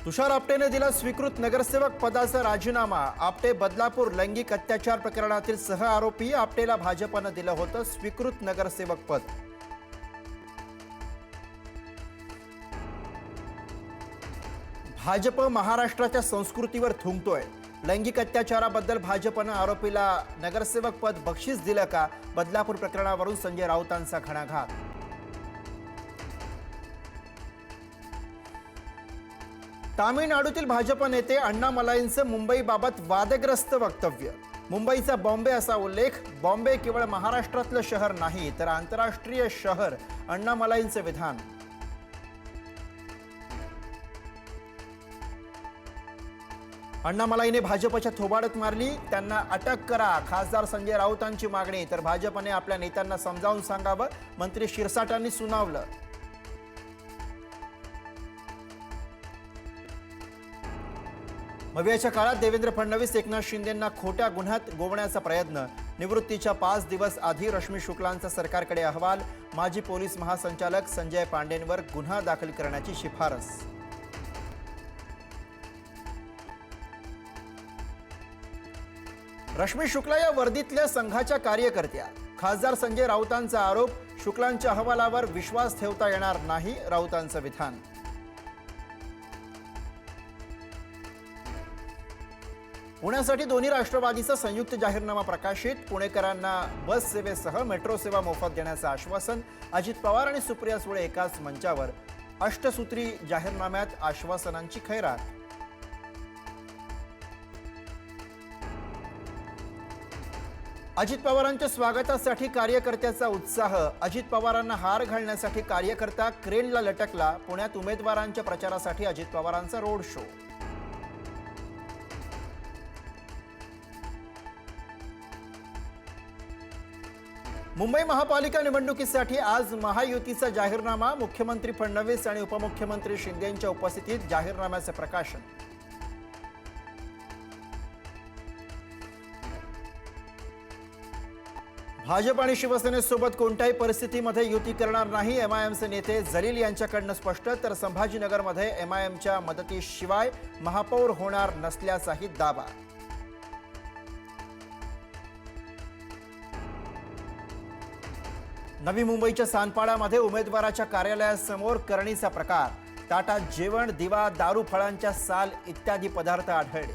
तुषार आपटेने दिला स्वीकृत नगरसेवक पदाचा राजीनामा। आपटे बदलापूर लैंगिक अत्याचार प्रकरणातील सह आरोपी। आपटेला भाजपनं दिलं होतं स्वीकृत नगरसेवक पद। भाजप महाराष्ट्राच्या संस्कृतीवर थुंकतोय। लैंगिक अत्याचाराबद्दल भाजपनं आरोपीला नगरसेवक पद बक्षीस दिलं का? बदलापूर प्रकरणावरून संजय राऊतांचा घणाघात। तामिळनाडूतील भाजप नेते अण्णामलाईंचं मुंबईबाबत वादग्रस्त वक्तव्य। मुंबईचा बॉम्बे असा उल्लेख। बॉम्बे केवळ महाराष्ट्रातलं शहर नाही तर आंतरराष्ट्रीय शहर, अण्णामलाईंचं विधान। अण्णामलाईने भाजपच्या थोबाडत मारली। त्यांना अटक करा, खासदार संजय राऊतांची मागणी। तर भाजपने आपल्या नेत्यांना समजावून सांगावं, मंत्री शिरसाटांनी सुनावलं। मवियाच्या काळात देवेंद्र फडणवीस एकनाथ शिंदेंना खोट्या गुन्ह्यात गोवण्याचा प्रयत्न। निवृत्तीच्या 5 दिवस आधी रश्मी शुक्लांचा सरकारकडे अहवाल। माजी पोलीस महासंचालक संजय पांडेंवर गुन्हा दाखल करण्याची शिफारस। रश्मी शुक्ला या वर्दीतल्या संघाच्या कार्यकर्त्या। खासदार संजय राऊतांचा आरोप, शुक्लांच्या अहवालावर विश्वास ठेवता येणार नाही, राऊतांचं विधान। पुण्यासाठी दोन्ही राष्ट्रवादीचा संयुक्त जाहीरनामा प्रकाशित। पुणेकरांना बस सेवेसह मेट्रो सेवा मोफत देण्याचं आश्वासन। अजित पवार आणि सुप्रिया सुळे एकाच मंचावर। अष्टसूत्री जाहीरनाम्यात आश्वासनांची खैरात। अजित पवारांच्या स्वागतासाठी कार्यकर्त्याचा उत्साह। अजित पवारांना हार घालण्यासाठी कार्यकर्ता क्रेनला लटकला। पुण्यात उमेदवारांच्या प्रचारासाठी अजित पवारांचा रोड शो। मुंबई महापालिका निवडणुकीसाठी आज महायुतीचा जाहीरनामा। मुख्यमंत्री फडणवीस आणि उपमुख्यमंत्री शिंदेंच्या उपस्थितीत जाहीरनाम्याचे प्रकाशन। भाजप आणि शिवसेनेसोबत कोणत्याही परिस्थितीमध्ये युती करणार नाही, एमआयएमचे नेते जलील यांच्याकडून स्पष्ट। तर संभाजीनगरमध्ये एमआयएमच्या मदतीशिवाय महापौर होणार नसल्याचाही दावा। नवी मुंबईच्या सानपाड्यामध्ये उमेदवाराच्या कार्यालयासमोर करणीचा प्रकार। ताटात जेवण, दिवा, दारू, फळांच्या साल इत्यादी पदार्थ आढळले।